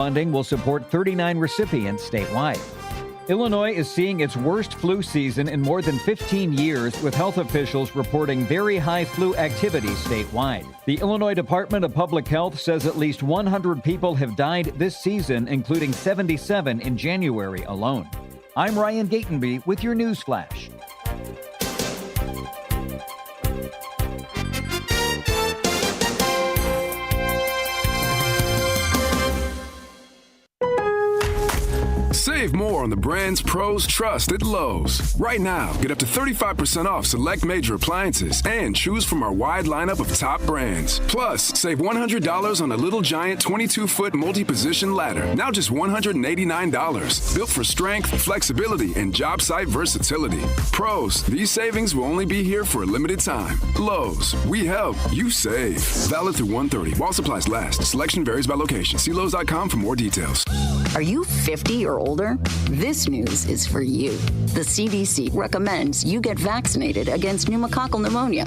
Funding will support 39 recipients statewide. Illinois is seeing its worst flu season in more than 15 years, with health officials reporting very high flu activity statewide. The Illinois Department of Public Health says at least 100 people have died this season, including 77 in January alone. I'm Ryan Gatenby with your news flash. Save more on the brands pros trust at Lowe's. Right now, get up to 35% off select major appliances and choose from our wide lineup of top brands. Plus, save $100 on a Little Giant 22-foot multi-position ladder, now just $189. Built for strength, flexibility, and job site versatility. Pros, these savings will only be here for a limited time. Lowe's, we help, you save. Valid through 1/30 while supplies last. Selection varies by location. See Lowes.com for more details. Are you 50 or older? This news is for you. The CDC recommends you get vaccinated against pneumococcal pneumonia.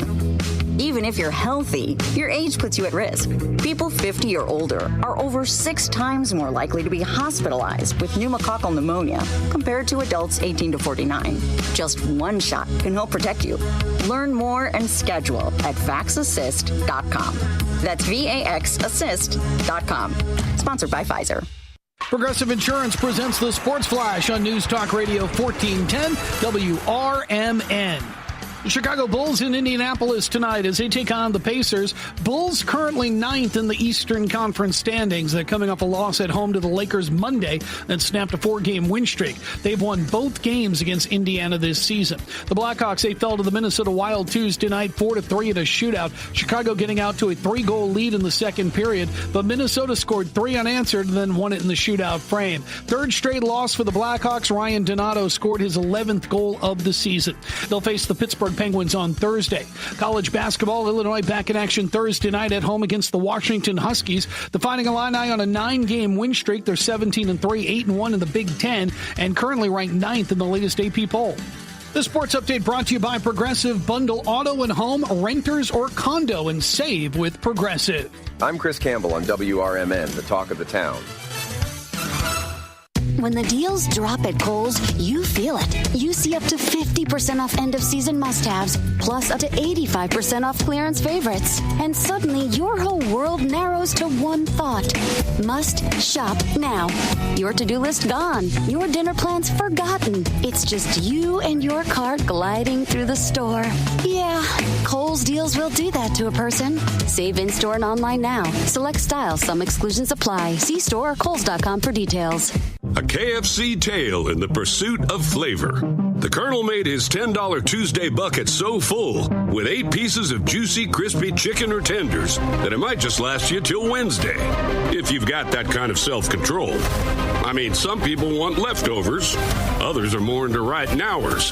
Even if you're healthy, your age puts you at risk. People 50 or older are over 6 times more likely to be hospitalized with pneumococcal pneumonia compared to adults 18 to 49. Just one shot can help protect you. Learn more and schedule at vaxassist.com. That's VAXassist.com. Sponsored by Pfizer. Progressive Insurance presents the Sports Flash on News Talk Radio 1410 WRMN. The Chicago Bulls in Indianapolis tonight as they take on the Pacers. Bulls currently 9th in the Eastern Conference standings. They're coming off a loss at home to the Lakers Monday that snapped a 4-game win streak. They've won both games against Indiana this season. The Blackhawks, they fell to the Minnesota Wild Tuesday night 4-3 in a shootout. Chicago getting out to a 3-goal lead in the second period, but Minnesota scored 3 unanswered and then won it in the shootout frame. Third straight loss for the Blackhawks. Ryan Donato scored his 11th goal of the season. They'll face the Pittsburgh Penguins on Thursday. College basketball, Illinois back in action Thursday night at home against the Washington Huskies. The Fighting Illini on a 9-game win streak. They're 17-3, 8-1 in the Big Ten, and currently ranked 9th in the latest AP poll. The sports update brought to you by Progressive. Bundle auto and home, renters or condo, and save with Progressive. I'm Chris Campbell on WRMN, the talk of the town. When the deals drop at Kohl's, you feel it. You see up to 50% off end-of-season must-haves, plus up to 85% off clearance favorites. And suddenly, your whole world narrows to one thought. Must shop now. Your to-do list gone. Your dinner plans forgotten. It's just you and your cart gliding through the store. Yeah, Kohl's deals will do that to a person. Save in-store and online now. Select styles. Some exclusions apply. See store or Kohls.com for details. A KFC tale in the pursuit of flavor. The Colonel made his $10 Tuesday bucket so full with 8 pieces of juicy, crispy chicken or tenders that it might just last you till Wednesday, if you've got that kind of self-control. I mean, some people want leftovers. Others are more into right nowers.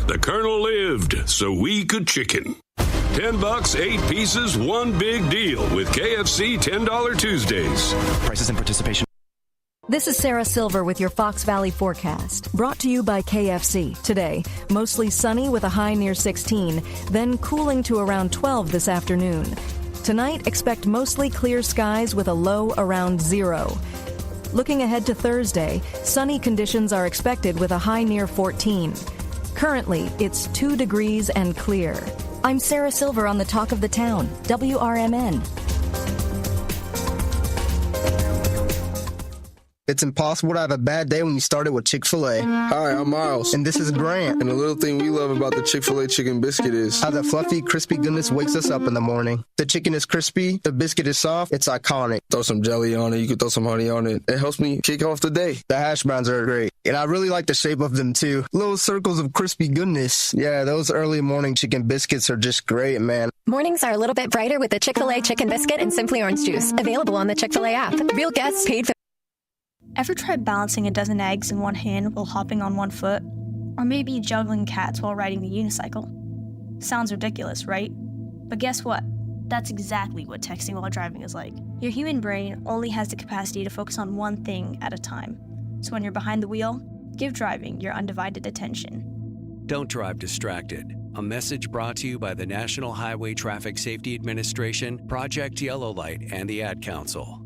The Colonel lived so we could chicken. $10, 8 pieces, one big deal with KFC $10 Tuesdays. Prices and participation. This is Sarah Silver with your Fox Valley forecast, brought to you by KFC. Today, mostly sunny with a high near 16, then cooling to around 12 this afternoon. Tonight, expect mostly clear skies with a low around 0. Looking ahead to Thursday, sunny conditions are expected with a high near 14. Currently, it's 2 degrees and clear. I'm Sarah Silver on the Talk of the Town, WRMN. It's impossible to have a bad day when you started with Chick-fil-A. Hi, I'm Miles. And this is Grant. And the little thing we love about the Chick-fil-A chicken biscuit is how the fluffy, crispy goodness wakes us up in the morning. The chicken is crispy, the biscuit is soft, it's iconic. Throw some jelly on it, you can throw some honey on it. It helps me kick off the day. The hash browns are great. And I really like the shape of them too. Little circles of crispy goodness. Yeah, those early morning chicken biscuits are just great, man. Mornings are a little bit brighter with the Chick-fil-A chicken biscuit and Simply Orange Juice. Available on the Chick-fil-A app. Real guests paid for. Ever tried balancing a dozen eggs in one hand while hopping on one foot? Or maybe juggling cats while riding the unicycle? Sounds ridiculous, right? But guess what? That's exactly what texting while driving is like. Your human brain only has the capacity to focus on one thing at a time. So when you're behind the wheel, give driving your undivided attention. Don't drive distracted. A message brought to you by the National Highway Traffic Safety Administration, Project Yellow Light, and the Ad Council.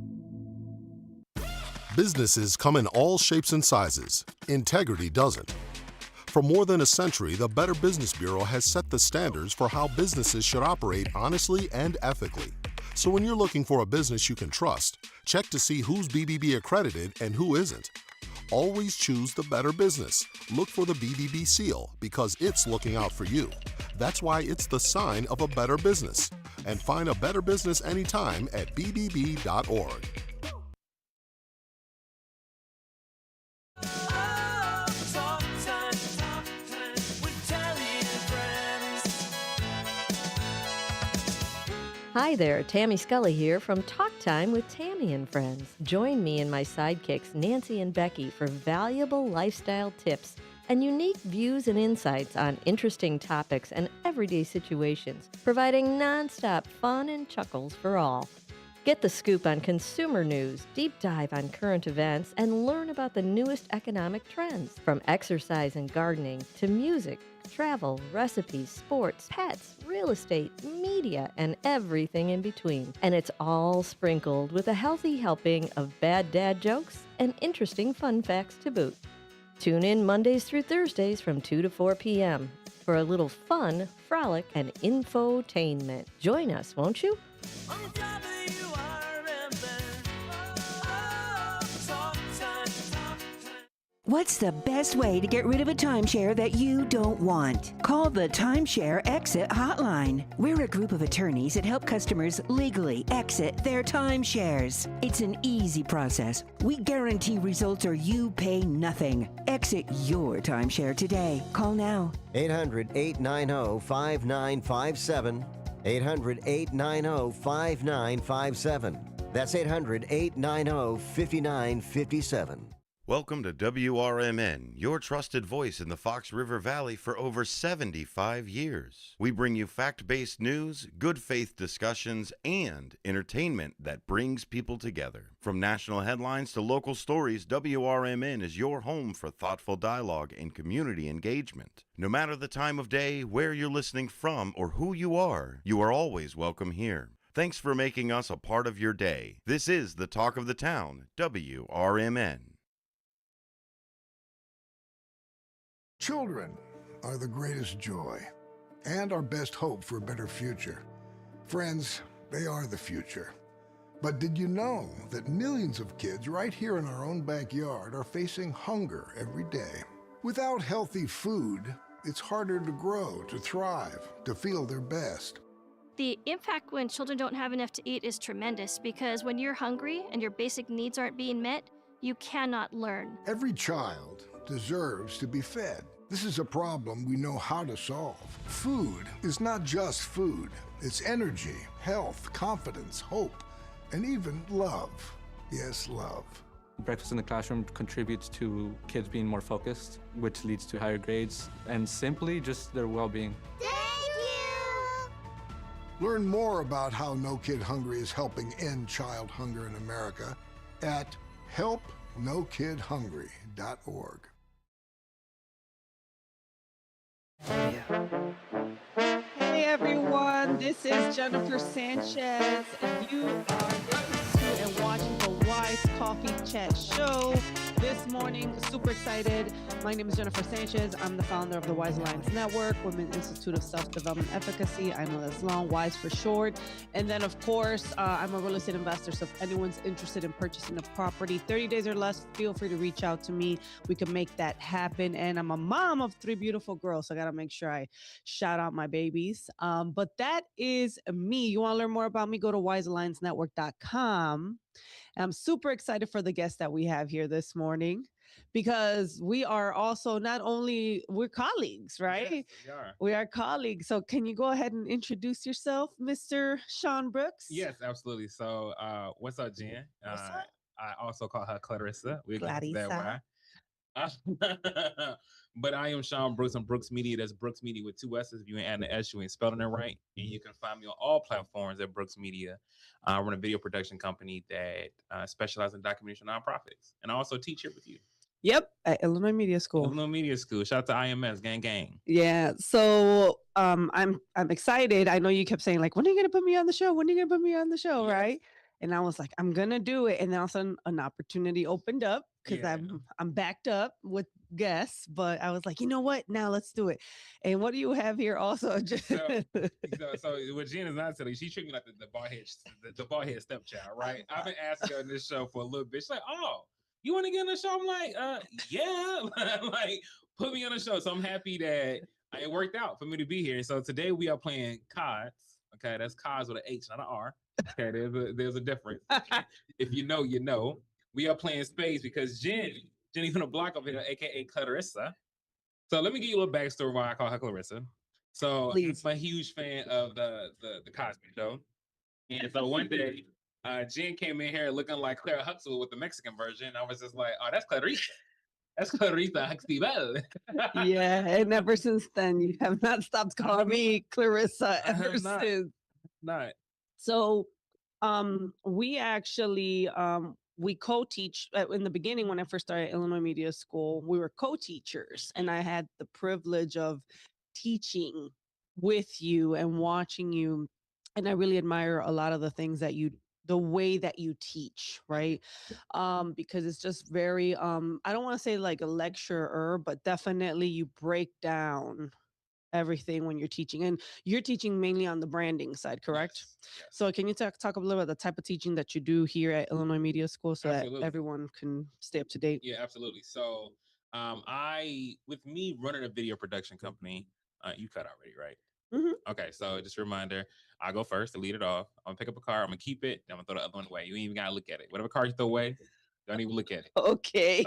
Businesses come in all shapes and sizes. Integrity doesn't. For more than a century, the Better Business Bureau has set the standards for how businesses should operate honestly and ethically. So when you're looking for a business you can trust, check to see who's BBB accredited and who isn't. Always choose the better business. Look for the BBB seal because it's looking out for you. That's why it's the sign of a better business. And find a better business anytime at bbb.org. Hi there, Tammy Scully here from Talk Time with Tammy and Friends. Join me and my sidekicks, Nancy and Becky, for valuable lifestyle tips and unique views and insights on interesting topics and everyday situations, providing nonstop fun and chuckles for all. Get the scoop on consumer news, deep dive on current events, and learn about the newest economic trends, from exercise and gardening to music, travel, recipes, sports, pets, real estate, media, and everything in between. And it's all sprinkled with a healthy helping of bad dad jokes and interesting fun facts to boot. Tune in Mondays through Thursdays from 2 to 4 p.m. for a little fun, frolic, and infotainment. Join us, won't you? What's the best way to get rid of a timeshare that you don't want? Call the Timeshare Exit Hotline. We're a group of attorneys that help customers legally exit their timeshares. It's an easy process. We guarantee results or you pay nothing. Exit your timeshare today. Call now. 800-890-5957. 800-890-5957. That's 800-890-5957. Welcome to WRMN, your trusted voice in the Fox River Valley for over 75 years. We bring you fact-based news, good faith discussions, and entertainment that brings people together. From national headlines to local stories, WRMN is your home for thoughtful dialogue and community engagement. No matter the time of day, where you're listening from, or who you are always welcome here. Thanks for making us a part of your day. This is the Talk of the Town, WRMN. Children are the greatest joy and our best hope for a better future. Friends, they are the future. But did you know that millions of kids right here in our own backyard are facing hunger every day? Without healthy food, it's harder to grow, to thrive, to feel their best. The impact when children don't have enough to eat is tremendous because when you're hungry and your basic needs aren't being met, you cannot learn. Every child deserves to be fed. This is a problem we know how to solve. Food is not just food. It's energy, health, confidence, hope, and even love. Yes, love. Breakfast in the classroom contributes to kids being more focused, which leads to higher grades, and simply just their well-being. Thank you! Learn more about how No Kid Hungry is helping end child hunger in America at helpnokidhungry.org. Hey everyone, this is Jennifer Sanchez, and you are listening to and watching the Wise Coffee Chat Show. This morning, super excited. My name is Jennifer Sanchez. I'm the founder of the Wise Alliance Network, Women's Institute of Self-Development Efficacy. I know that's long, WISE for short. And then, of course, I'm a real estate investor. So if anyone's interested in purchasing a property, 30 days or less, feel free to reach out to me. We can make that happen. And I'm a mom of 3 beautiful girls, so I got to make sure I shout out my babies. But that is me. You want to learn more about me? Go to wisealliancenetwork.com. I'm super excited for the guest that we have here this morning because we are also we're colleagues, right? Yes, we are colleagues. So can you go ahead and introduce yourself, Mr. Sean Brooks? Yes, absolutely. So what's up, Jen? What's up? I also call her Clarissa. We'll get to Clarissa. that why. But I am Sean Brooks. I'm Brooks Media. That's Brooks Media with 2 S's. If you ain't adding the S, you ain't spelling it right. And you can find me on all platforms at Brooks Media. I run a video production company that specializes in documentary nonprofits. And I also teach here with you. Yep, at Illinois Media School. Illinois Media School. Shout out to IMS, gang, gang. Yeah. So I'm excited. I know you kept saying like, when are you gonna put me on the show? When are you gonna put me on the show? Yes. Right. And I was like, I'm gonna do it. And then all of a sudden an opportunity opened up because I'm backed up with guests, but I was like, you know what? Now let's do it. And what do you have here also? So what Jen is not telling you, she treated me like the bald head stepchild, right? I've been asking her on this show for a little bit. She's like, oh, you want to get on the show? I'm like, yeah, like put me on the show. So I'm happy that it worked out for me to be here. So today we are playing cards. Okay, that's cards with an H, not an R. Okay, there's a difference. If you know, you know. We are playing spades because Jenny from the block over here, aka Clarissa. So let me give you a little backstory why I call her Clarissa. So I'm a huge fan of the Cosby Show, and so one day, Jen came in here looking like Clara Huxtable with the Mexican version. I was just like, oh, that's Clarissa. That's Clarissa Huxtable. Yeah, and ever since then, you have not stopped calling me Clarissa ever since. Not. So, we actually we co-teach in the beginning when I first started Illinois Media School. We were co-teachers, and I had the privilege of teaching with you and watching you, and I really admire a lot of the things that the way that you teach, right? Because it's just very I don't want to say like a lecturer, but definitely you break down everything when you're teaching, and you're teaching mainly on the branding side, correct? Yes. So can you talk a little about the type of teaching that you do here at Illinois Media School so that everyone can stay up to date? Yeah, absolutely. So with me running a video production company, you cut already, right? Okay, so just a reminder, I go first to lead it off. I'm gonna pick up a card, I'm gonna keep it, then I'm gonna throw the other one away. You ain't even gotta look at it. Whatever card you throw away, don't even look at it. Okay.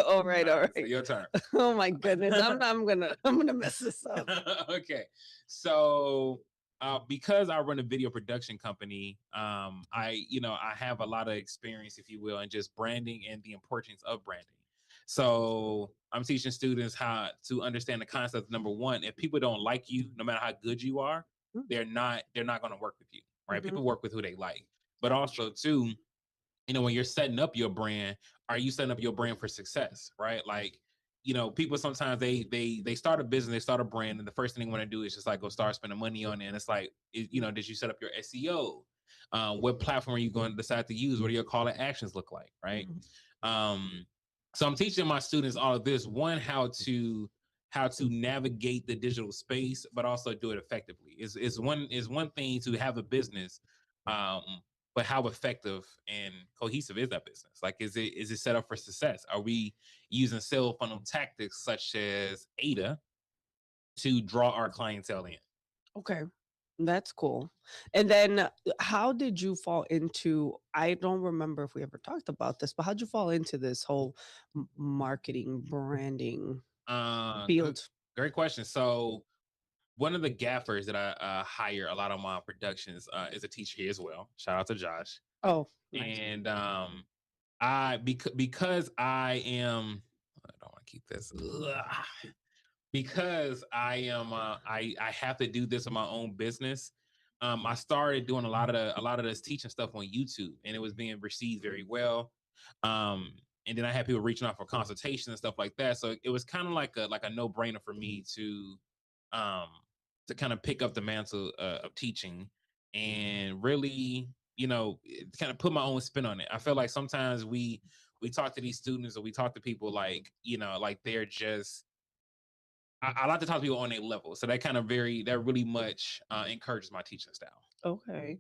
All right. So your turn. Oh my goodness. I'm gonna mess this up. Okay. So because I run a video production company, I have a lot of experience, if you will, in just branding and the importance of branding. So I'm teaching students how to understand the concept. Number one, if people don't like you, no matter how good you are, they're not going to work with you, right? People work with who they like. But also too, when you're setting up your brand, are you setting up your brand for success, right? Like, people sometimes they start a business, they start a brand, and the first thing they want to do is just like go start spending money on it. And it's like, did you set up your SEO? What platform are you going to decide to use? What do your call to actions look like, right? So I'm teaching my students all of this. One, how to navigate the digital space, but also do it effectively. Is one thing to have a business, but how effective and cohesive is that business? Like, is it set up for success? Are we using sales funnel tactics such as ADA to draw our clientele in? Okay. That's cool. And then how did you fall into, I don't remember if we ever talked about this, but how'd you fall into this whole marketing, branding field? Great question. So one of the gaffers that I hire a lot of my productions is a teacher here as well. Shout out to Josh. Oh, nice. And because I am, I don't want to keep this. Because I am, I have to do this in my own business. I started doing a lot of this teaching stuff on YouTube, and it was being received very well. And then I had people reaching out for consultation and stuff like that. So it was kind of like a no brainer for me to kind of pick up the mantle of teaching and really, kind of put my own spin on it. I feel like sometimes we talk to these students or we talk to people like they're just. I like to talk to people on a level, so that really much encourages my teaching style. Okay,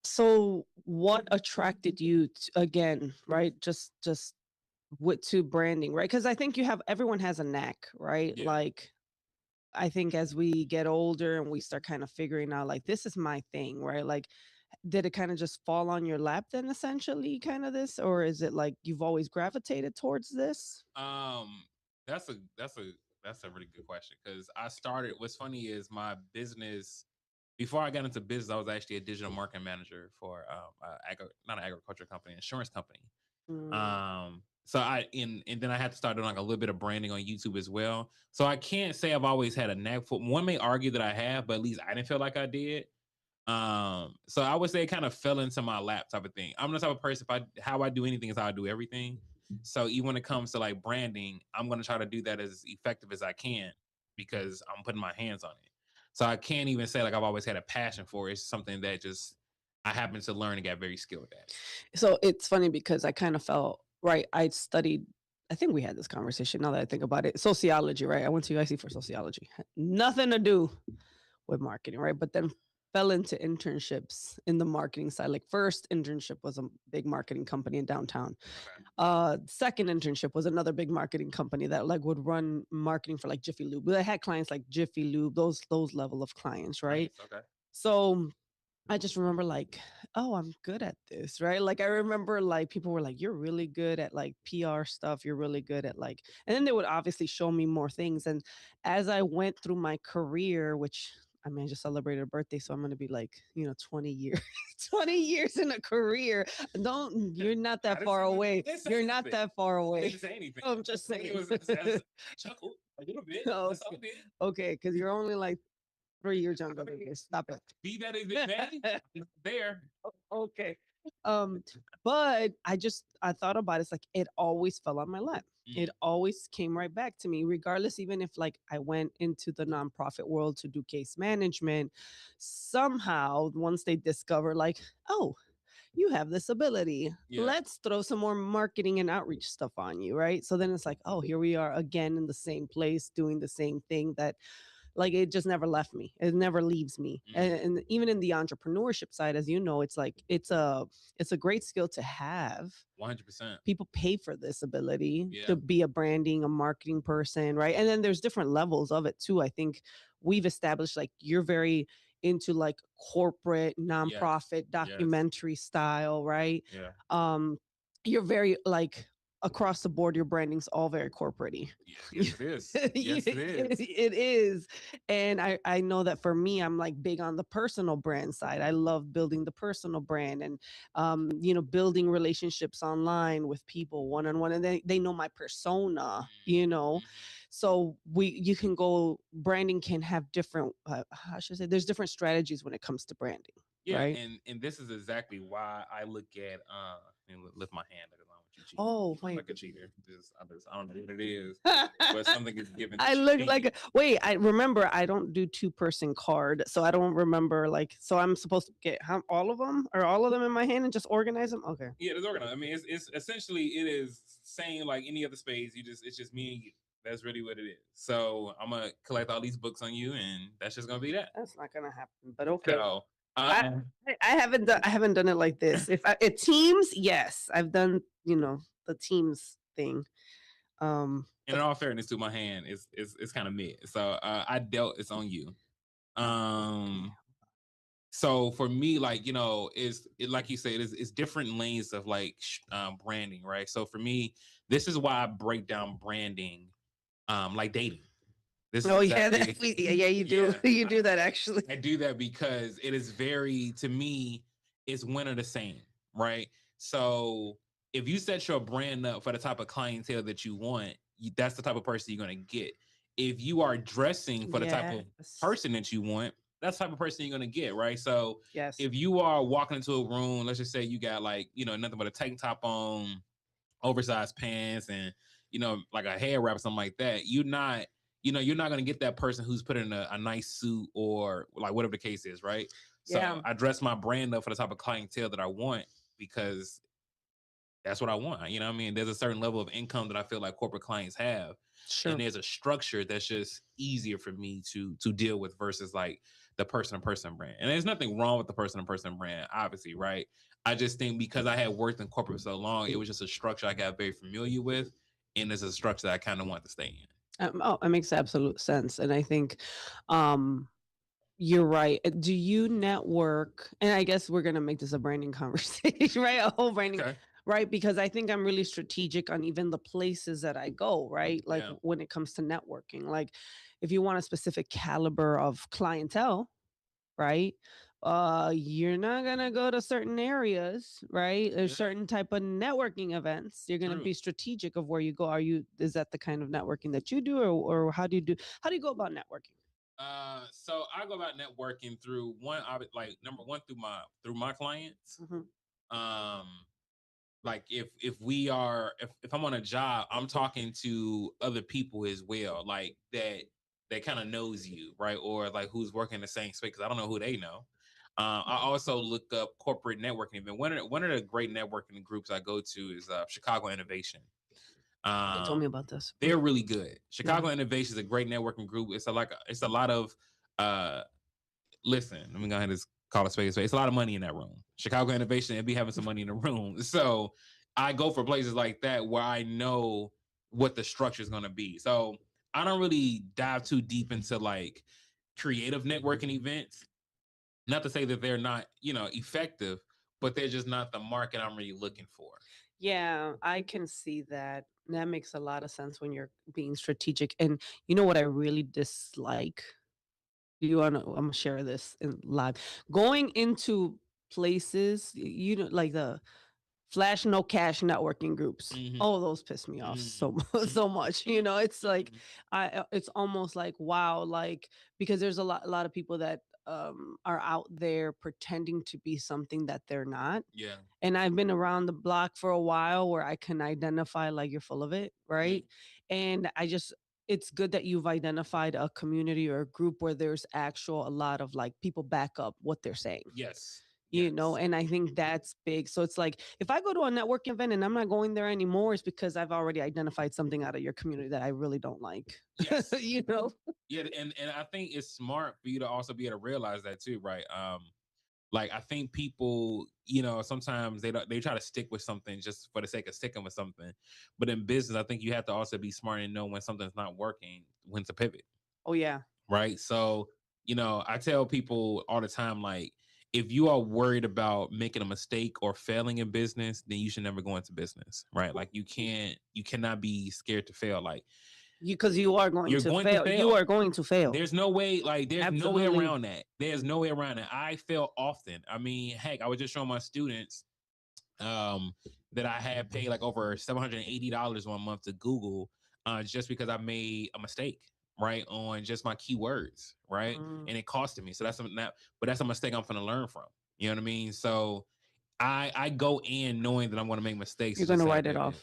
so what attracted you again, right? Just to branding, right? Because I think everyone has a knack, right? Yeah. Like, I think as we get older and we start kind of figuring out, like, this is my thing, right? Like, did it kind of just fall on your lap then, essentially, kind of this, or is it like you've always gravitated towards this? That's a really good question, because I started. What's funny is my business. Before I got into business, I was actually a digital marketing manager for not an agriculture company, insurance company. So and then I had to start doing like a little bit of branding on YouTube as well. So I can't say I've always had a knack for. One may argue that I have, but at least I didn't feel like I did. So I would say it kind of fell into my lap type of thing. I'm the type of person, how I do anything is how I do everything. So even when it comes to like branding, I'm going to try to do that as effective as I can because I'm putting my hands on it. So I can't even say like I've always had a passion for it. It's something that just I happened to learn and got very skilled at. So it's funny because I kind of felt right. I studied. I think we had this conversation. Now that I think about it, sociology, right? I went to UIC for sociology. Had nothing to do with marketing, right? But then fell into internships in the marketing side. Like first internship was a big marketing company in downtown. Second internship was another big marketing company that like would run marketing for like Jiffy Lube. They had clients like Jiffy Lube, those level of clients, right? Nice, okay. So I just remember like, oh, I'm good at this, right? Like I remember like people were like, you're really good at like PR stuff. You're really good at like, and then they would obviously show me more things. And as I went through my career, which I mean, I just celebrated a birthday, so I'm gonna be like, 20 years, 20 years in a career. You're not that far away. You're not that far I away. didn't say anything. I'm just saying. It was chuckle a little bit. That's all it did. Okay, because you're only like 3 years younger than me. Stop it. Be that as it may, there. Okay. But I thought about it. It's like it always fell on my lap. It always came right back to me, regardless, even if like I went into the nonprofit world to do case management, somehow once they discover like, oh, you have this ability. Yeah. Let's throw some more marketing and outreach stuff on you, right? So then it's like, oh, here we are again in the same place doing the same thing that like it just never left me. It never leaves me. And even in the entrepreneurship side, as you know, it's like it's a great skill to have. 100%. People pay for this ability Yeah. to be a branding, a marketing person, right? And then there's different levels of it too. I think we've established like you're very into like corporate nonprofit documentary style, right? Yeah. You're very like across the board, your branding's all very corporate-y. Yes, it is. Yes, it is. It is. And I know that for me, I'm like big on the personal brand side. I love building the personal brand and, building relationships online with people one-on-one. And they know my persona, So you can go, branding can have different, how should I say, there's different strategies when it comes to branding. Yeah. Right? And this is exactly why I look at, and lift my hand. Oh, wait. Like a cheater. I don't know what it is, but something is given. I look like wait. I remember I don't do 2-person card, so I don't remember like. So I'm supposed to get all of them in my hand and just organize them. Okay. Yeah, it's organized. I mean, it's essentially it is saying like any other space. It's just me and you. That's really what it is. So I'm gonna collect all these books on you, and that's just gonna be that. That's not gonna happen, but okay. So, I haven't done it like this. If it teams, yes, I've done the teams thing. In all fairness, to my hand is kind of mid. So I dealt it's on you. So for me, like like you said, it's different lanes of like branding, right? So for me, this is why I break down branding, like dating. Yeah, you do. Yeah, you do that actually. I do that because it is to me, it's one or the same, right? So if you set your brand up for the type of clientele that you want, that's the type of person you're going to get. If you are dressing for the type of person that you want, that's the type of person you're going to get, right? So if you are walking into a room, let's just say you got like, nothing but a tank top on, oversized pants, and, like a hair wrap or something like that, you're not going to get that person who's put in a nice suit or like whatever the case is, right? So I dress my brand up for the type of clientele that I want because that's what I want. You know what I mean? There's a certain level of income that I feel like corporate clients have. Sure. And there's a structure that's just easier for me to deal with versus like the person-to-person brand. And there's nothing wrong with the person-to-person brand, obviously, right? I just think because I had worked in corporate so long, it was just a structure I got very familiar with. And it's a structure that I kind of want to stay in. It makes absolute sense. And I think you're right. Do you network? And I guess we're going to make this a branding conversation, right? A whole branding, right? Because I think I'm really strategic on even the places that I go, right? Like when it comes to networking, like if you want a specific caliber of clientele, right? You're not going to go to certain areas, right? There's certain type of networking events. You're going to be strategic of where you go. Is that the kind of networking that you do, or how do you go about networking? So I go about networking through number one, through my clients. Mm-hmm. Like if I'm on a job, I'm talking to other people as well, like that kind of knows you, right? Or like who's working the same space, because I don't know who they know. I also look up corporate networking event. One of the great networking groups I go to is Chicago Innovation. They told me about this. They're really good. Chicago Innovation is a great networking group. It's a lot of listen, let me go ahead and just call it space. It's a lot of money in that room. Chicago Innovation, they'll be having some money in the room. So I go for places like that where I know what the structure is going to be. So I don't really dive too deep into like creative networking events. Not to say that they're not, effective, but they're just not the market I'm really looking for. Yeah, I can see that. That makes a lot of sense when you're being strategic. And you know what I really dislike? I'm gonna share this in live. Going into places, like the flash no cash networking groups. Oh, those piss me off so much. It's like it's almost like wow, like because there's a lot of people that are out there pretending to be something that they're not. Yeah. And I've been around the block for a while where I can identify like you're full of it, right? And it's good that you've identified a community or a group where there's a lot of like people back up what they're saying. Yes. And I think that's big. So it's like if I go to a networking event and I'm not going there anymore, it's because I've already identified something out of your community that I really don't like. Yes. Yeah, and I think it's smart for you to also be able to realize that too, right? Like I think people, sometimes they try to stick with something just for the sake of sticking with something. But in business, I think you have to also be smart and know when something's not working, when to pivot. Oh yeah. Right. So, I tell people all the time, like, if you are worried about making a mistake or failing in business, then you should never go into business. Right. Like you cannot be scared to fail. Like because you are going to fail. You are going to fail. There's no way, there's no way around that. There's no way around it. I fail often. I mean, heck, I was just showing my students that I had paid like over $780 1 month to Google just because I made a mistake, right, on just my keywords, right? And it costed me. So that's a mistake I'm gonna learn from. You know what I mean? So I go in knowing that I'm going to make mistakes. You're going to write it off.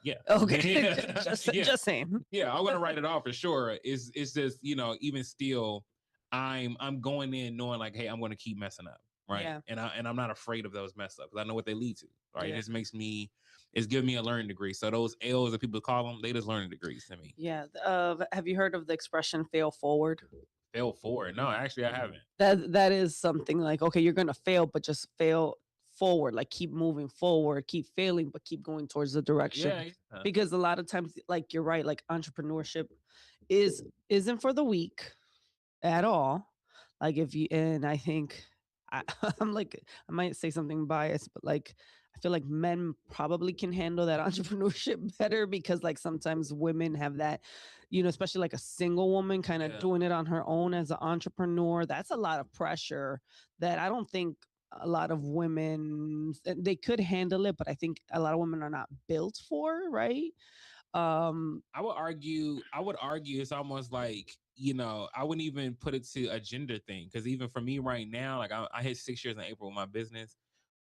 Yeah. Okay. Yeah. Just saying. Yeah, I'm gonna write it off for sure. It's just, even still, I'm going in knowing like, hey, I'm gonna keep messing up. Right. Yeah. And I'm not afraid of those mess ups because I know what they lead to. Right. Yeah. It just it's giving me a learning degree. So those L's that people call them, they just learning degrees to me. Yeah. Have you heard of the expression fail forward? Fail forward? No, actually I haven't. That is something like, okay, you're gonna fail, but just fail forward, like keep moving forward, keep failing, but keep going towards the direction. Yeah. Because a lot of times, like you're right, like entrepreneurship isn't for the weak at all. Like and I think I'm like, I might say something biased, but like I feel like men probably can handle that entrepreneurship better because like sometimes women have that, especially like a single woman kind of doing it on her own as an entrepreneur. That's a lot of pressure that I don't think a lot of women, they could handle it, but I think a lot of women are not built for, right? I would argue it's almost like, I wouldn't even put it to a gender thing. Cause even for me right now, like I hit 6 years in April with my business,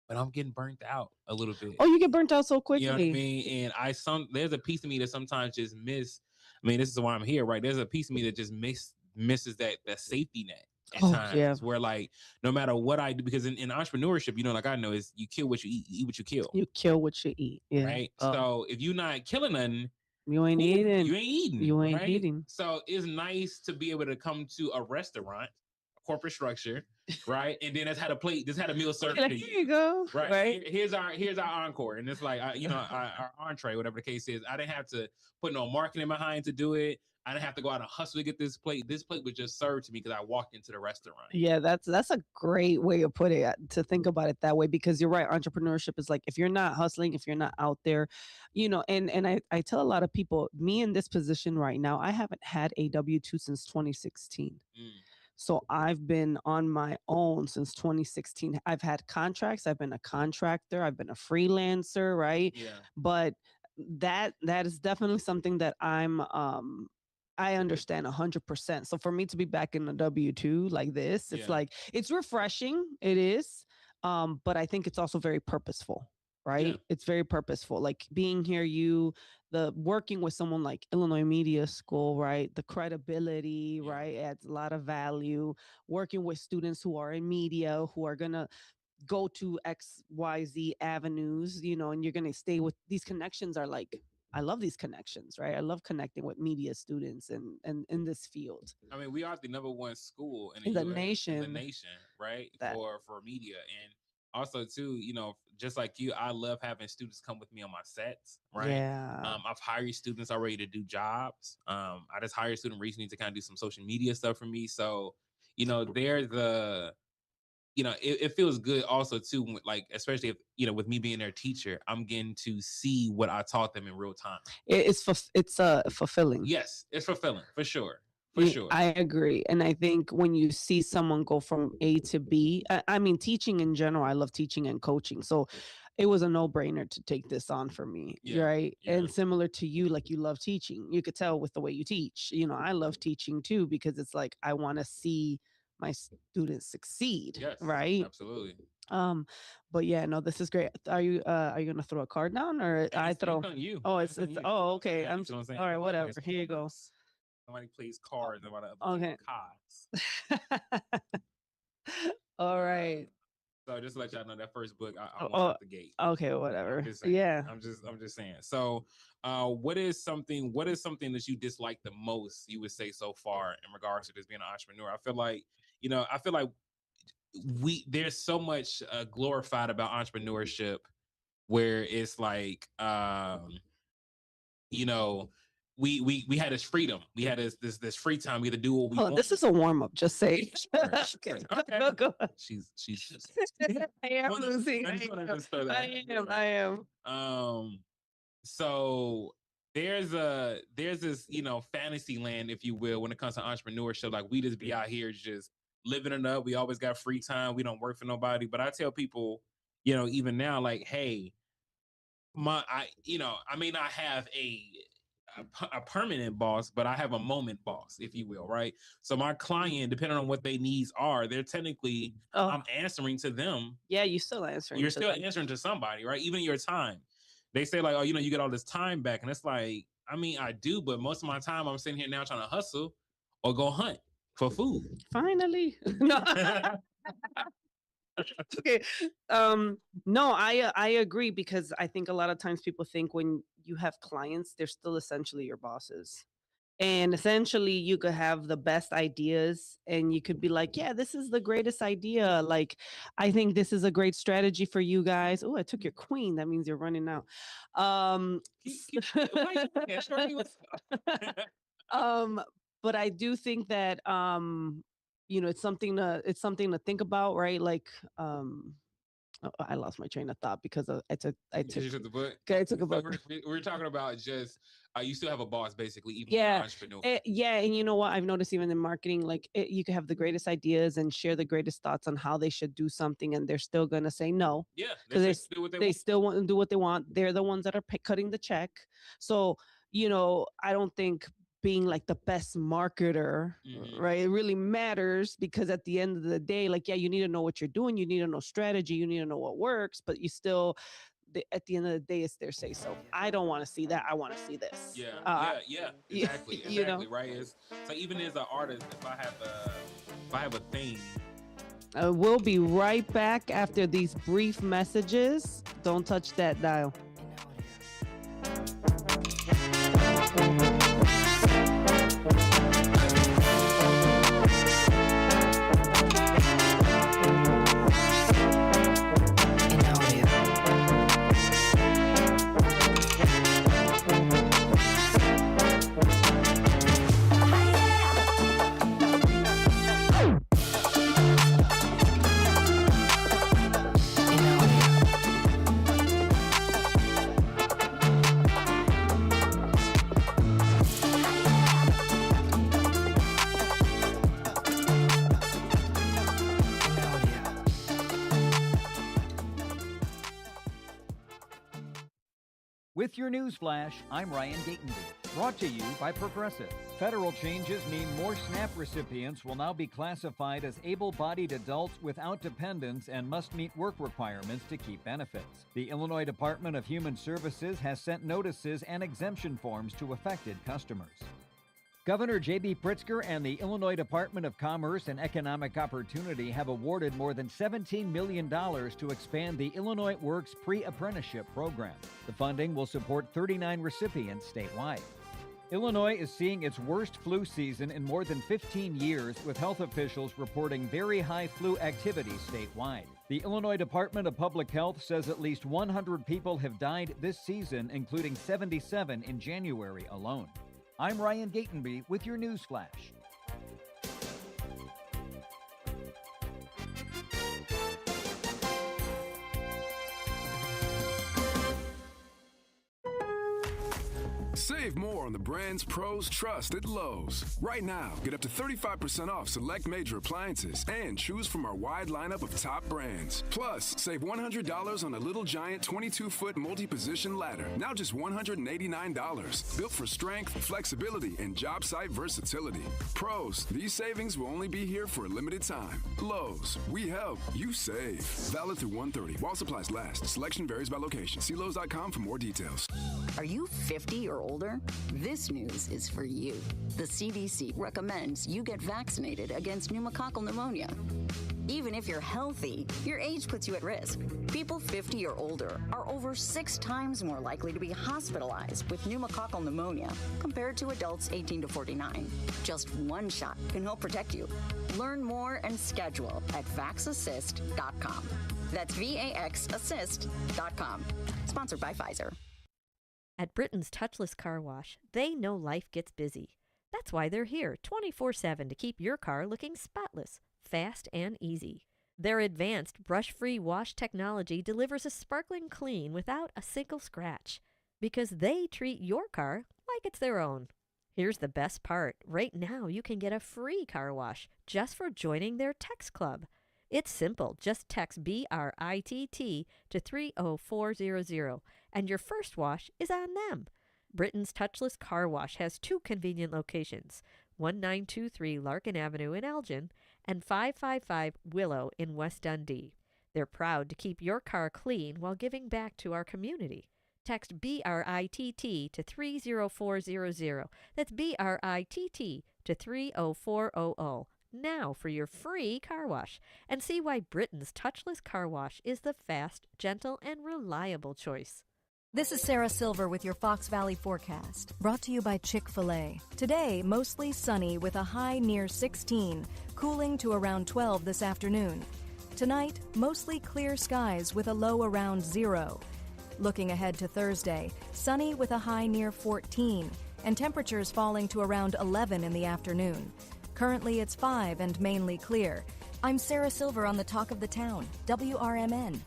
but I'm getting burnt out a little bit. Oh, you get burnt out so quickly. You know what I mean? And there's a piece of me that sometimes just miss. I mean, this is why I'm here, right? There's a piece of me that just misses that safety net. At times where like no matter what I do, because in entrepreneurship, like I know is you kill what you eat, you eat what you kill. You kill what you eat. Yeah. Right. So if you're not killing nothing, you ain't eating. You ain't eating. You ain't eating. So it's nice to be able to come to a restaurant, a corporate structure, right? And then that's how a meal served to you. Here you go. Right. Here's our encore. And it's like our entree, whatever the case is. I didn't have to put no marketing behind to do it. I didn't have to go out and hustle to get this plate. This plate was just served to me because I walked into the restaurant. Yeah, that's a great way to put it, to think about it that way, because you're right. Entrepreneurship is like, if you're not hustling, if you're not out there, and I tell a lot of people, me in this position right now, I haven't had a W-2 since 2016. So I've been on my own since 2016. I've had contracts. I've been a contractor. I've been a freelancer, right? Yeah. But that is definitely something that I understand 100%. So for me to be back in the W-2 like this, it's like, it's refreshing. It is. But I think it's also very purposeful. right? Yeah. It's very purposeful. Like being here, the working with someone like Illinois Media School, right? The credibility, right? Adds a lot of value. Working with students who are in media, who are going to go to XYZ avenues, and you're going to stay with these connections are like, I love these connections, right? I love connecting with media students and in this field. I mean, we are the #1 school in In the the US, nation. in the nation, right? That- For media. And also too, just like you, I love having students come with me on my sets, right? Yeah. I've hired students already to do jobs. I just hired a student recently to kind of do some social media stuff for me. So, they're it feels good also too, like, especially if, with me being their teacher, I'm getting to see what I taught them in real time. It's fulfilling. Yes, it's fulfilling for sure. I agree. And I think when you see someone go from A to B, I mean, teaching in general, I love teaching and coaching. So it was a no-brainer to take this on for me, right? And similar to you, like you love teaching. You could tell with the way you teach. I love teaching too, because it's like I want to see my students succeed, Yes, right? absolutely. But yeah, no, this is great. Are you gonna throw a card down, or I throw? It's on you. Oh, it's on you. oh, okay. Yeah, I'm you know what I'm saying? all right. Whatever. Here you go. Somebody plays cards about Okay. cards. All right. So just to let y'all know, that first book I won out the gate. Okay, whatever. I'm just saying. Yeah. I'm just saying. So, what is something that you dislike the most, you would say, so far in regards to this being an entrepreneur? I feel like there's so much glorified about entrepreneurship, where it's like we had this freedom, we had this free time, we had to do what we want. This is a warm-up, just say. Okay. Go. She's I am losing. I am. So there's this fantasy land, if you will, when it comes to entrepreneurship. Like, we just be out here just living it up. We always got free time. We don't work for nobody. But I tell people, even now, like, hey, I may not have a permanent boss, but I have a moment boss, if you will, right? So my client, depending on what their needs are, they're technically, I'm answering to them. Yeah, you're still answering. You're still answering to somebody, right? Even your time. They say like, oh, you get all this time back. And it's like, I mean, I do, but most of my time I'm sitting here now trying to hustle or go hunt for food. Finally. No. Okay. No, I agree, because I think a lot of times people think when you have clients, they're still essentially your bosses. And essentially you could have the best ideas and you could be like, yeah, this is the greatest idea. Like, I think this is a great strategy for you guys. Oh, I took your queen. That means you're running out. But I do think that it's something to think about, right? Like I lost my train of thought because I took the book. Okay, I took a book. We're talking about just you still have a boss, basically, even yeah, an entrepreneur. And you know what? I've noticed even in marketing, like you can have the greatest ideas and share the greatest thoughts on how they should do something, and they're still gonna say no. Yeah, because they still want to do what they want. They're the ones that are cutting the check. So I don't think being like the best marketer, right? It really matters, because at the end of the day, like, yeah, you need to know what you're doing. You need to know strategy. You need to know what works, but you still, at the end of the day, it's their say so. I don't want to see that. I want to see this. Yeah, exactly, right? So even as an artist, if I have a theme. We'll be right back after these brief messages. Don't touch that dial. With your news flash, I'm Ryan Gatenby. Brought to you by Progressive. Federal changes mean more SNAP recipients will now be classified as able-bodied adults without dependents and must meet work requirements to keep benefits. The Illinois Department of Human Services has sent notices and exemption forms to affected customers. Governor J.B. Pritzker and the Illinois Department of Commerce and Economic Opportunity have awarded more than $17 million to expand the Illinois Works pre-apprenticeship program. The funding will support 39 recipients statewide. Illinois is seeing its worst flu season in more than 15 years, with health officials reporting very high flu activity statewide. The Illinois Department of Public Health says at least 100 people have died this season, including 77 in January alone. I'm Ryan Gatenby with your news flash. Save more on the brands pros trust at Lowe's. Right now, get up to 35% off select major appliances and choose from our wide lineup of top brands. Plus, save $100 on a Little Giant 22-foot multi-position ladder, now just $189. Built for strength, flexibility, and job site versatility. Pros, these savings will only be here for a limited time. Lowe's, we help, you save. Valid through 1/30 while supplies last. Selection varies by location. See Lowe's.com for more details. Are you 50 or older? This news is for you. The CDC recommends you get vaccinated against pneumococcal pneumonia. Even if you're healthy, your age puts you at risk. People 50 or older are over 6 times more likely to be hospitalized with pneumococcal pneumonia compared to adults 18 to 49. Just one shot can help protect you. Learn more and schedule at vaxassist.com. That's VAXassist.com. Sponsored by Pfizer. At Britain's Touchless Car Wash, they know life gets busy. That's why they're here 24/7 to keep your car looking spotless, fast, and easy. Their advanced brush-free wash technology delivers a sparkling clean without a single scratch, because they treat your car like it's their own. Here's the best part. Right now, you can get a free car wash just for joining their text club. It's simple. Just text BRITT to 30400, and your first wash is on them. Britain's Touchless Car Wash has 2 convenient locations, 1923 Larkin Avenue in Elgin and 555 Willow in West Dundee. They're proud to keep your car clean while giving back to our community. Text BRITT to 30400. That's BRITT to 30400. Now for your free car wash, and see why Britain's Touchless Car Wash is the fast, gentle, and reliable choice. This is Sarah Silver with your Fox Valley forecast, brought to you by Chick-fil-A. Today, mostly sunny with a high near 16, cooling to around 12 this afternoon. Tonight, mostly clear skies with a low around 0. Looking ahead to Thursday, sunny with a high near 14, and temperatures falling to around 11 in the afternoon. Currently, it's 5 and mainly clear. I'm Sarah Silver on the Talk of the Town, WRMN.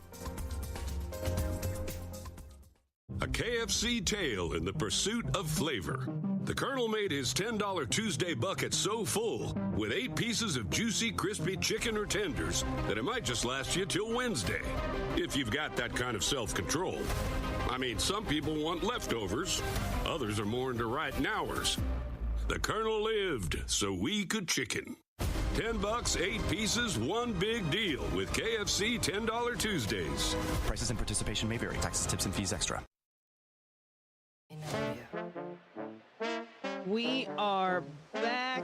A KFC tale in the pursuit of flavor. The Colonel made his $10 Tuesday bucket so full with 8 pieces of juicy, crispy chicken or tenders that it might just last you till Wednesday, if you've got that kind of self-control. I mean, some people want leftovers. Others are more into right nowers. The Colonel lived so we could chicken. $10, 8 pieces, one big deal with KFC $10 Tuesdays. Prices and participation may vary. Taxes, tips, and fees extra. We are back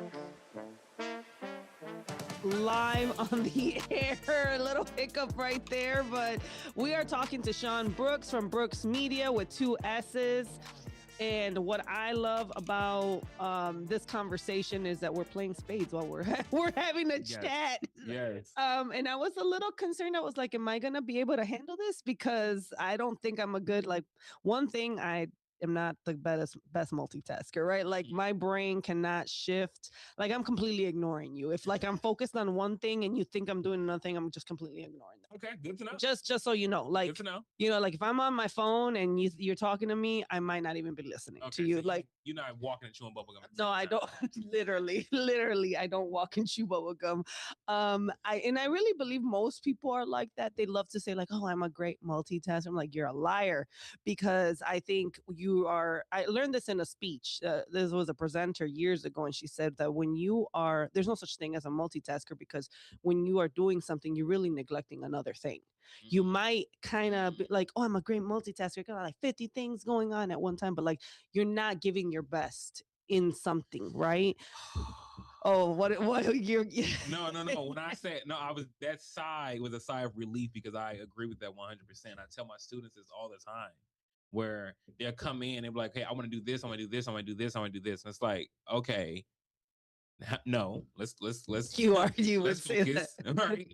live on the air. A little hiccup right there, but we are talking to Sean Brooks from Brooks Media with 2 S's. And what I love about this conversation is that we're playing spades while we're having a chat. Yes. And I was a little concerned. I was like, am I going to be able to handle this? Because I don't think I'm a good, one thing I am not the best multitasker, right? Like my brain cannot shift. Like I'm completely ignoring you. If I'm focused on one thing and you think I'm doing another thing, I'm just completely ignoring that. Okay, good to know. Just so you know, good to know. If I'm on my phone and you're talking to me, I might not even be listening to you. So you're not walking and chewing bubblegum. No, I don't. literally, I don't walk and chew bubblegum. I really believe most people are like that. They love to say oh, I'm a great multitasker. I'm like, you're a liar, because I think you you are, I learned this in a speech. This was a presenter years ago, and she said that there's no such thing as a multitasker, because when you are doing something, you're really neglecting another thing. You might kind of be like, oh, I'm a great multitasker. I got like 50 things going on at one time, but like you're not giving your best in something, right? Oh, what you're No. When I said no, that sigh was a sigh of relief, because I agree with that 100%. I tell my students this all the time, where they'll come in and be like, hey, I want to do this, I want to do this, I want to do this, I want to do this. And it's like, okay, no, let's you would let's say focus. that. Right?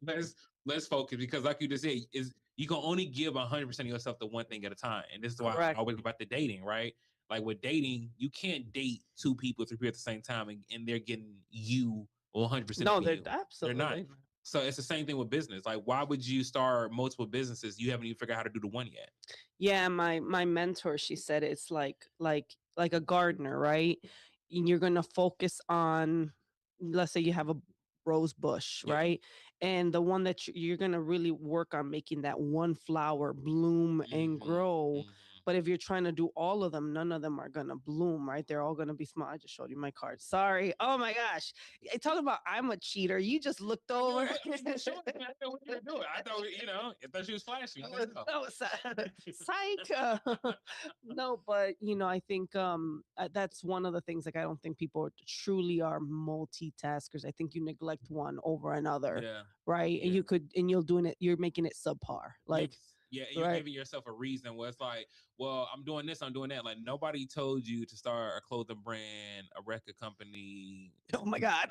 Let's focus, because like you just said, is you can only give 100% of yourself to one thing at a time. And this is why I always about the dating, right? Like with dating, you can't date 2 people, 3 people at the same time and they're getting you 100%. No, they're absolutely not. So it's the same thing with business. Like, why would you start multiple businesses? You haven't even figured out how to do the one yet. Yeah, my mentor, she said it's like a gardener, right? And you're gonna focus on, let's say you have a rose bush, right? And the one that you're gonna really work on making that one flower bloom and grow. But if you're trying to do all of them, none of them are gonna bloom, right? They're all gonna be small. I just showed you my card. Sorry. Oh my gosh. Talking about I'm a cheater. You just looked over. I thought she was flashing. Psych. No, but I think that's one of the things. Like, I don't think people truly are multitaskers. I think you neglect one over another. Yeah. Right. Yeah. And you're making it subpar. Like, yeah, and you're giving yourself a reason where it's like, well, I'm doing this, I'm doing that. Like, nobody told you to start a clothing brand, a record company. Oh my God.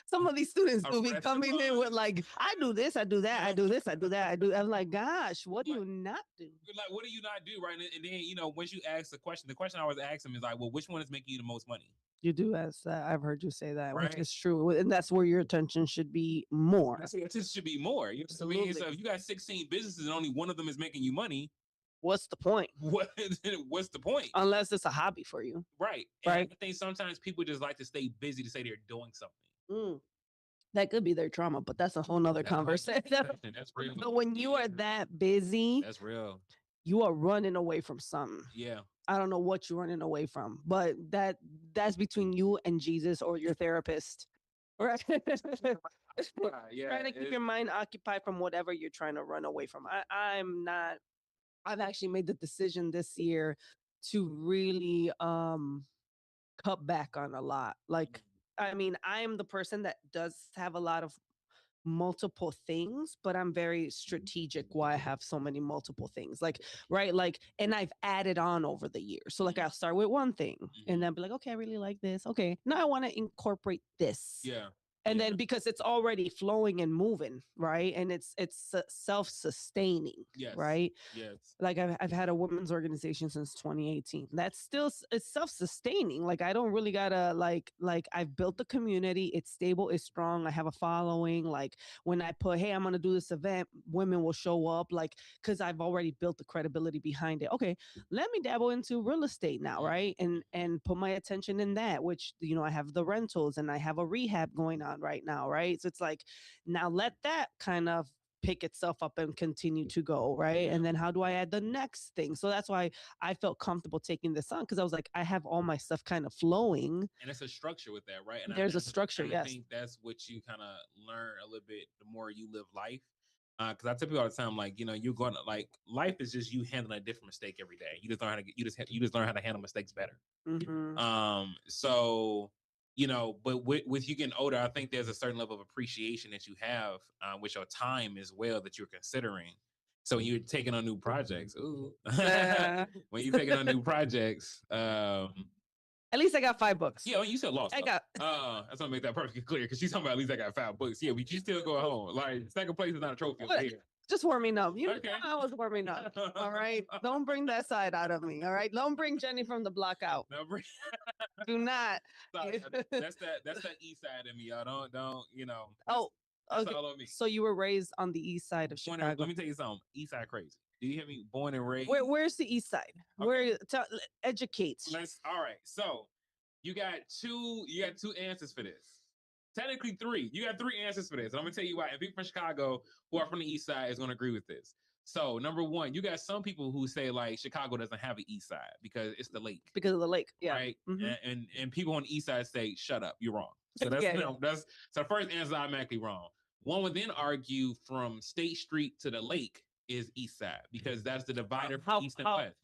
Some of these students will be coming in with like, I do this, I do that, I do this, I do that, I do. I'm like, gosh, what do you not do? Like, what do you not do, right? And then, once you ask the question I always ask them is like, well, which one is making you the most money? You do ask that. I've heard you say that, right? Which is true. And that's where your attention should be more. That's where attention should be more. You know what I mean? So if you got 16 businesses and only one of them is making you money, what's the point? What's the point? Unless it's a hobby for you. Right. And I think sometimes people just like to stay busy to say they're doing something. That could be their trauma, but that's a whole nother conversation. That's real. But when you are that busy, that's real. You are running away from something. Yeah. I don't know what you're running away from, but that's between you and Jesus or your therapist. Right. Yeah, trying to keep your mind occupied from whatever you're trying to run away from. I've actually made the decision this year to really cut back on a lot. Like, I mean, I am the person that does have a lot of multiple things, but I'm very strategic why I have so many multiple things. Like, right, like, and I've added on over the years. So like I'll start with one thing and then be like, okay, I really like this. Okay, now I want to incorporate this. Yeah. And then because it's already flowing and moving, right? And it's self-sustaining, yes. right? Yes. Like I've had a women's organization since 2018. That's still, it's self-sustaining. Like I don't really gotta like I've built the community. It's stable, it's strong. I have a following. Like when I put, hey, I'm gonna do this event, women will show up. Like because I've already built the credibility behind it. Okay, let me dabble into real estate now, right? And put my attention in that. Which I have the rentals and I have a rehab going on right now, right? So it's like, now let that kind of pick itself up and continue to go, right? And then how do I add the next thing? So that's why I felt comfortable taking this on, because I was like, I have all my stuff kind of flowing. And it's a structure with that, right? And there's a structure, yes. I think that's what you kind of learn a little bit the more you live life. Because I tell people all the time, like, you're going to, like, life is just you handling a different mistake every day. You just learn how to you just learn how to handle mistakes better. So but with you getting older, I think there's a certain level of appreciation that you have with your time as well that you're considering. So when you're taking on new projects, when you're taking on new projects, at least I got 5 books. Yeah, you said lost. I got. I just want to make that perfectly clear because she's talking about at least I got 5 books. Yeah, but you still go home. Like second place is not a trophy over here. Just warming up. I was warming up. All right. Don't bring that side out of me. All right. Don't bring Jenny from the block out. No, do not. That's that east side of me. Y'all don't. Oh, that's okay. all on me. So you were raised on the east side of Chicago. Let me tell you something. East side crazy. Do you hear me? Born and raised. Where's the east side? Okay. Educate. All right. So you got two answers for this. Technically 3. You got 3 answers for this. And I'm gonna tell you why. And people from Chicago who are from the east side is gonna agree with this. So number one, you got some people who say like Chicago doesn't have an east side because it's the lake. Because of the lake, yeah. Right. And people on the east side say, shut up, you're wrong. So that's that's so the first answer is automatically wrong. One would then argue from State Street to the lake is east side because that's the divider from east and west.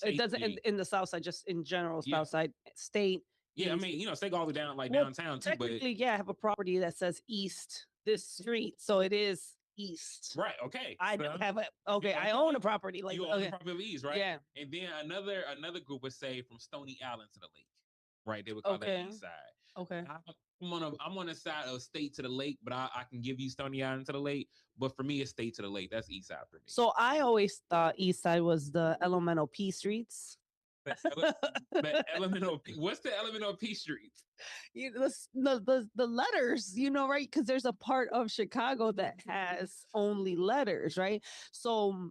It doesn't in the south side, just in general, south side, state. Yeah, east. I mean, State go all the way down like downtown too, but technically, I have a property that says east this street, so it is east. Right. Okay. I don't have I own a property like you own a property of east, right? Yeah. And then another group would say from Stony Island to the lake, right? They would call that east side. Okay. I'm on the side of State to the lake, but I can give you Stony Island to the lake. But for me, it's State to the lake. That's east side for me. So I always thought east side was the elemental P streets. The elemental P, what's the elemental P streets? The letters, right? Because there's a part of Chicago that has only letters, right? So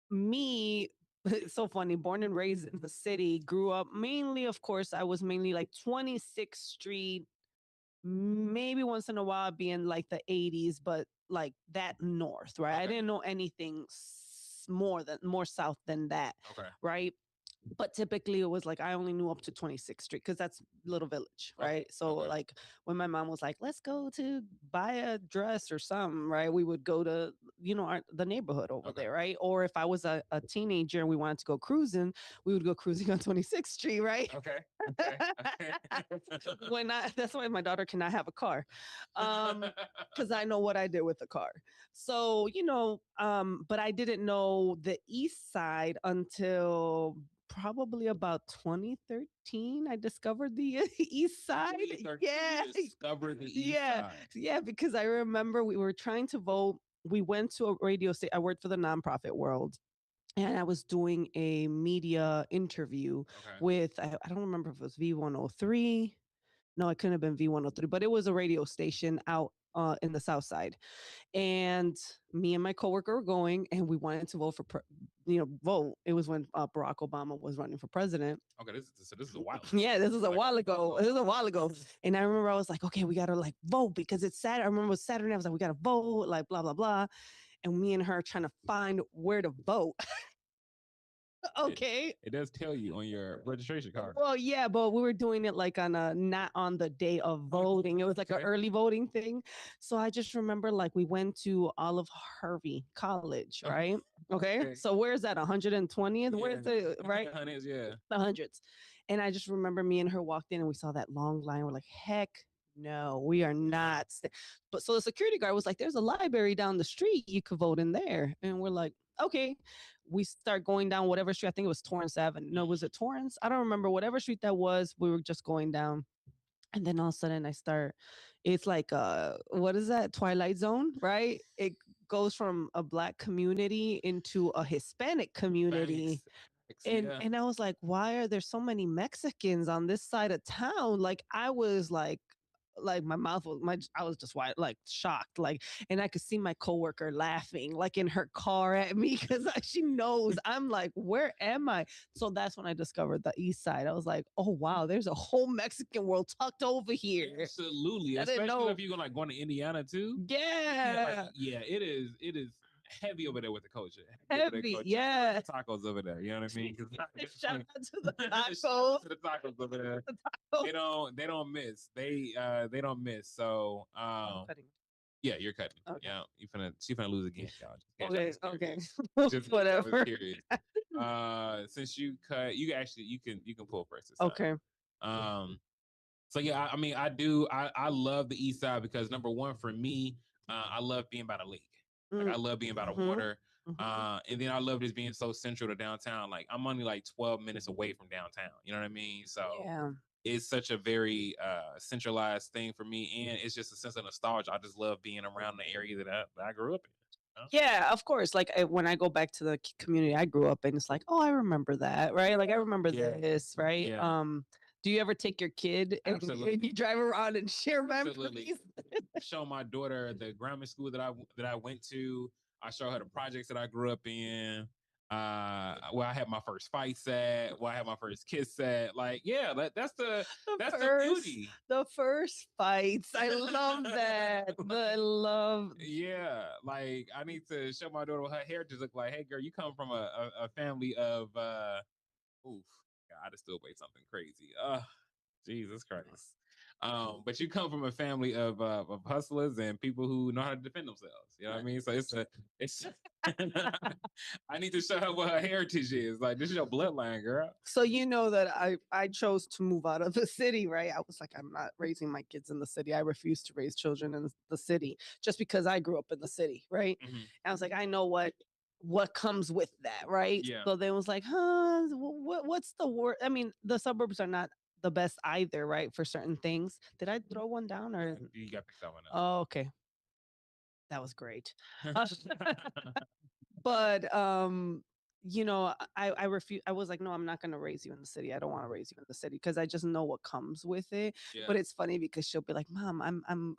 me, it's so funny, born and raised in the city, grew up mainly, of course, I was mainly like 26th Street, maybe once in a while being like the 80s, but like that north, right? I didn't know anything more south than that, right? But typically it was like I only knew up to 26th Street because that's Little Village, right? So like when my mom was like, let's go to buy a dress or something, right? We would go to, the neighborhood over there, right? Or if I was a teenager and we wanted to go cruising, we would go cruising on 26th Street, right? Okay. That's why my daughter cannot have a car. Because I know what I did with the car. So, but I didn't know the east side until probably about 2013. I discovered the east side. Discovered the east side. Yeah, because I remember we were trying to vote. We went to a radio station. I worked for the nonprofit world. And I was doing a media interview with, I don't remember if it was V103. No, it couldn't have been V103, but it was a radio station out in the South Side. And me and my coworker were going, and we wanted to vote for, vote. It was when Barack Obama was running for president. Okay, this is a while ago. Yeah, this is a while ago. This is a while ago. And I remember I was like, okay, we got to like vote because it's Saturday. I remember it was Saturday. I was like, we got to vote, like blah, blah, blah. And me and her trying to find where to vote. Okay. It does tell you on your registration card. Well, yeah, but we were doing it like not on the day of voting. It was like an early voting thing. So I just remember like we went to Olive Harvey College, right? Okay. So where's that? 120th? Where's the right? The hundreds. And I just remember me and her walked in and we saw that long line. We're like, heck no, we are not. But so the security guard was like, there's a library down the street. You could vote in there. And we're like, okay. We start going down whatever street. I think it was Torrance Avenue. No, was it Torrance? I don't remember. Whatever street that was, we were just going down. And then all of a sudden it's like, what is that? Twilight Zone, right? It goes from a Black community into a Hispanic community. And I was like, why are there so many Mexicans on this side of town? Like I was like my mouth was I was just like shocked, like, and I could see my coworker laughing like in her car at me because she knows I'm like, where am I? So that's when I discovered the east side. I was like, oh wow, there's a whole Mexican world tucked over here. Absolutely, especially if you're like going to Indiana too. Yeah, it is heavy over there with the culture. Heavy, yeah. Tacos over there, you know what I mean? Shout out to the tacos. Shout out to the tacos over there. They don't miss. They don't miss. So yeah, you're cutting. Okay. Yeah, she finna lose again, y'all. Okay. Just whatever. Since you cut, you can pull first. Okay. So yeah, I mean, I love the east side because number one, for me, I love being by the lake. Like I love being by the water. And then I love just being so central to downtown. Like I'm only like 12 minutes away from downtown. You know what I mean? So it's such a very centralized thing for me. And it's just a sense of nostalgia. I just love being around the area that I grew up in. Yeah, of course. Like when I go back to the community I grew up in, it's like, oh, I remember that, right? Like I remember this, right? Yeah. Do you ever take your kid and you drive around and share memories? Show my daughter the grammar school that I went to. I show her the projects that I grew up in. Where I had my first fight set, where I had my first kiss set. Like, yeah, that's the beauty. The first fights. I love that. I love. Yeah, like I need to show my daughter what her heritage look like. Hey, girl, you come from a family of oof, God, I just still weigh something crazy. Jesus Christ. But you come from a family of hustlers and people who know how to defend themselves. You know what I mean? So it's I need to show her what her heritage is. Like, this is your bloodline, girl. So you know that I chose to move out of the city, right? I was like, I'm not raising my kids in the city. I refuse to raise children in the city just because I grew up in the city, right? Mm-hmm. And I was like, I know what comes with that, right? Yeah. So they was like, what's the word? I mean, the suburbs are not the best either, right? For certain things. Did I throw one down or you got picked that one up? Oh, okay. That was great. But you know, I refuse. I was like, no, I'm not going to raise you in the city. I don't want to raise you in the city because I just know what comes with it. Yeah. But it's funny because she'll be like, Mom, I'm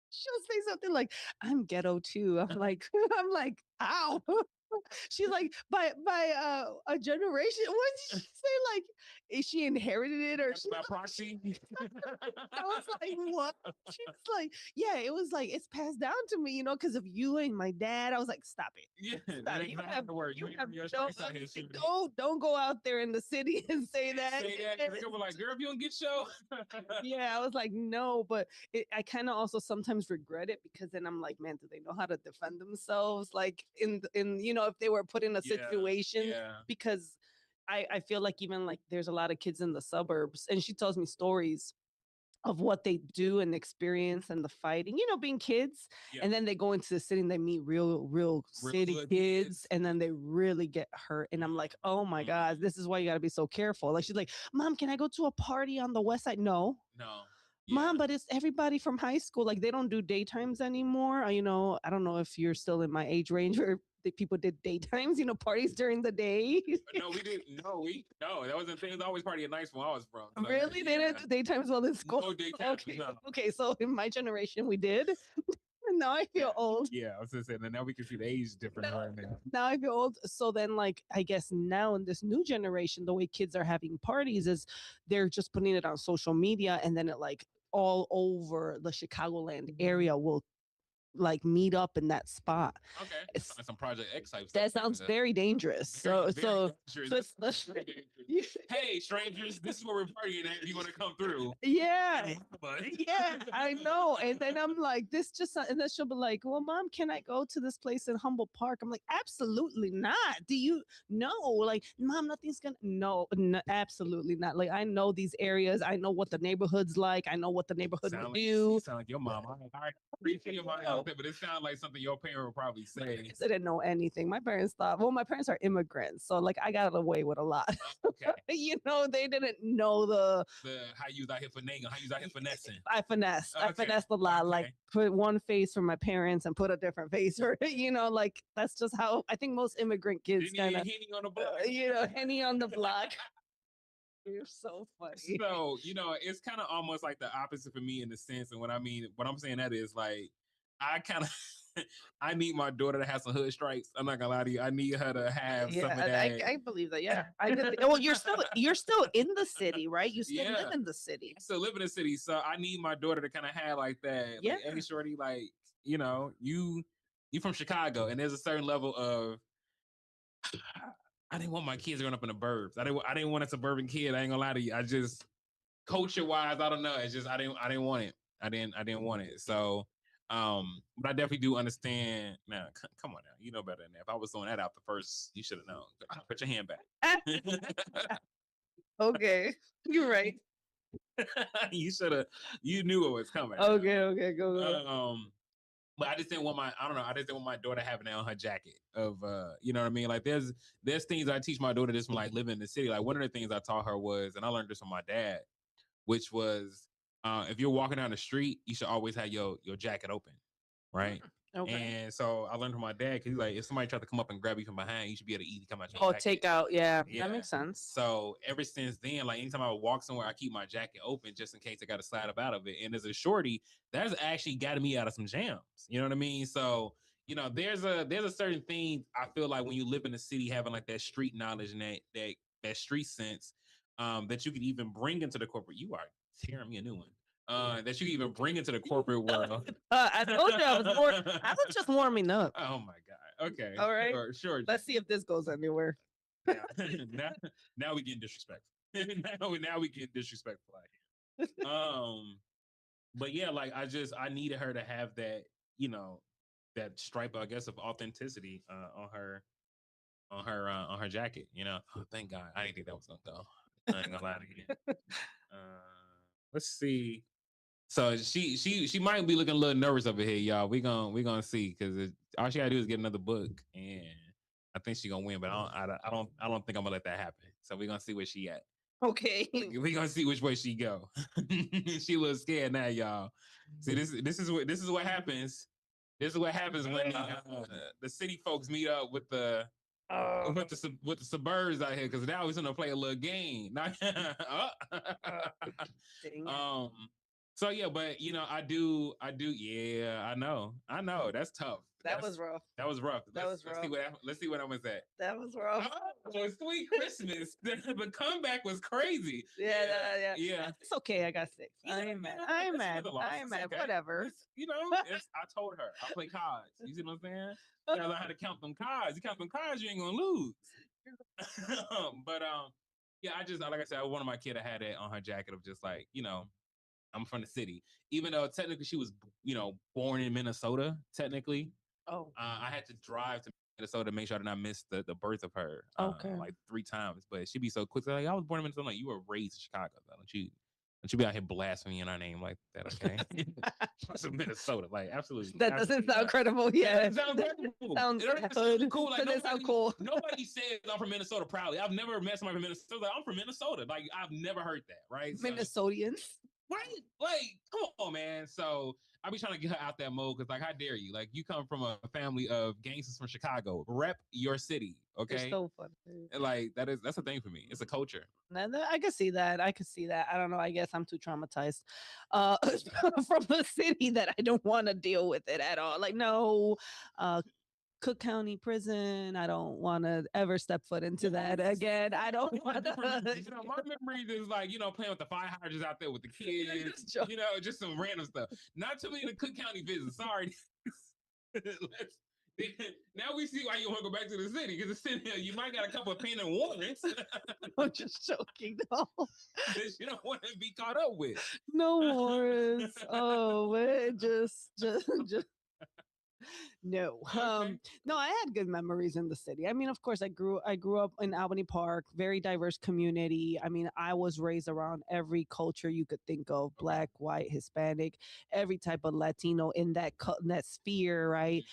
she'll say something like, I'm ghetto too. I'm like, ow. She's like, by a generation. What did she say? Like, is she inherited it or she by proxy? I was like, what? She's like, yeah, it was like it's passed down to me, you know, because of you and my dad. I was like, stop it. Yeah, Stop that it. ain't gonna have to work. You have your strengths out here, shooting. Don't go out there in the city and say that. Say that. They're gonna be like, girl, if you don't get show. Yeah, I was like, no, but I kind of also sometimes regret it because then I'm like, man, do they know how to defend themselves? Like in you know, if they were put in a situation, because I feel like even like there's a lot of kids in the suburbs, and she tells me stories of what they do and experience and the fighting, you know, being kids. And then they go into the city and they meet real city kids, and then they really get hurt. And I'm like, oh my God, this is why you got to be so careful. Like, she's like, Mom, can I go to a party on the west side? No. Mom, but it's everybody from high school. Like, they don't do daytimes anymore. You know, I don't know if you're still in my age range where the people did daytimes, you know, parties during the day. No, we didn't. No, that was the thing. It was always party at nights when I was from. So, really? They didn't do daytimes while in school? No daytimes. Okay. No. Okay. So in my generation, we did. Now I feel old. Yeah, I was gonna say, now we can see the age difference right now. Now I feel old. So then, like, I guess now in this new generation, the way kids are having parties is they're just putting it on social media, and then it like all over the Chicagoland area will like meet up in that spot. Okay, it's like some Project X type that stuff. sounds very dangerous. Very So dangerous. it's hey, strangers, this is where we're partying at if you want to come through. Yeah, I know. And then I'm like, this just, and then she'll be like, well, Mom, can I go to this place in Humboldt Park? I'm like, absolutely not. Do you know? Like, Mom, nothing's gonna, no, absolutely not. Like, I know these areas. I know what the neighborhood's like. I know what the neighborhood would do. You sound like your mom. I appreciate your mom out there, but it sounds like something your parent would probably say. I didn't know anything. My parents thought, well, my parents are immigrants. So, like, I got away with a lot. Okay. You know, they didn't know the how you out here finagling, how you out here finessing. I finessed a lot. Like, put one face for my parents and put a different face for, you know, like, that's just how I think most immigrant kids kind of, Henny on the block. You know, Henny on the block. You're so funny. So, you know, it's kind of almost like the opposite for me in the sense. And what I'm saying that is like, I kind of, I need my daughter to have some hood stripes. I'm not gonna lie to you. I need her to have some of that. I believe that. Yeah. Well, you're still in the city, right? You still live in the city. I still live in the city. So I need my daughter to kind of have like that. Yeah. Like, hey, shorty, like, you know, you from Chicago, and there's a certain level of I didn't want my kids growing up in the burbs. I didn't want a suburban kid. I ain't gonna lie to you. I just culture wise, I don't know. It's just I didn't want it. I didn't want it. So but I definitely do understand. Now, come on now, you know better than that. If I was throwing that out the first, you should have known. Put your hand back. Okay, you're right. You should have. You knew what was coming. Okay, go. But I just didn't want I just didn't want my daughter having that on her jacket of you know what I mean? Like there's things I teach my daughter just from like living in the city. Like one of the things I taught her was, and I learned this from my dad, which was if you're walking down the street, you should always have your jacket open, right? Okay. And so I learned from my dad because he's like, if somebody tried to come up and grab you from behind, you should be able to easily come out your jacket. Take out, yeah, that makes sense. So ever since then, like anytime I would walk somewhere, I keep my jacket open just in case I got to slide up out of it. And as a shorty, that's actually gotten me out of some jams. You know what I mean? So there's a certain thing I feel like when you live in the city, having like that street knowledge and that street sense, that you could even bring into the corporate. You are tearing me a new one. That you can even bring into the corporate world. I told you I was just warming up. Oh my God. Okay. All right. Sure. Let's see if this goes anywhere. Now we getting disrespectful. now we getting disrespectful out here. But yeah, like I needed her to have that, that stripe, I guess, of authenticity on her jacket. Oh, thank God. I didn't think that was gonna go. I ain't gonna lie to you. Let's see. So she might be looking a little nervous over here, y'all. We gonna see, because all she gotta do is get another book, and I think she's gonna win. But I don't think I'm gonna let that happen. So we're gonna see where she at. Okay. We gonna see which way she go. She a little scared now, y'all. See, this is what happens. This is what happens when the city folks meet up with the suburbs out here, because now we're gonna play a little game. So yeah, but I do. Yeah, I know. That's tough. That was rough. That was rough. Let's see what I was at. That was rough. Oh, Sweet Christmas. The comeback was crazy. Yeah. It's okay. I got 6. Yeah, I ain't mad. I ain't mad. Okay. Whatever. I told her. I play cards. You see what I'm saying? You gotta learn how to count them cards. You count them cards, you ain't gonna lose. But yeah, like I said, one of my kids, I had that on her jacket of just like, I'm from the city, even though technically she was, born in Minnesota. Technically, I had to drive to Minnesota to make sure I did not miss the birth of her. Like 3 times, but she'd be so quick. Like, I was born in Minnesota. Like, you were raised in Chicago. Don't you be out here blaspheming in our name like that? Okay, from Minnesota, like absolutely. That doesn't sound credible. Yeah, it sounds credible. Sounds cool. Like, nobody, sound cool. Nobody says I'm from Minnesota proudly. I've never met somebody from Minnesota. Like, I'm from Minnesota. Like, I've never heard that. Right, Minnesotians. Right? Like, come on, man. So I be trying to get her out that mode, because, like, how dare you? Like, you come from a family of gangsters from Chicago. Rep your city, okay? It's so funny. Like, that's a thing for me. It's a culture. I can see that. I don't know. I guess I'm too traumatized from the city that I don't want to deal with it at all. Like, no, Cook County Prison. I don't want to ever step foot into that again. I don't want to. My memories is like, playing with the fire hydrants out there with the kids. Just some random stuff. Not too many in the Cook County business. Sorry. Now we see why you want to go back to the city, because it's sitting here. You might got a couple of pending warrants. I'm just joking, though. That you don't want to be caught up with. No warrants. Oh, man, just. No, no, I had good memories in the city. I mean, of course, I grew up in Albany Park, very diverse community. I mean, I was raised around every culture you could think of: Black, white, Hispanic, every type of Latino in that sphere, right?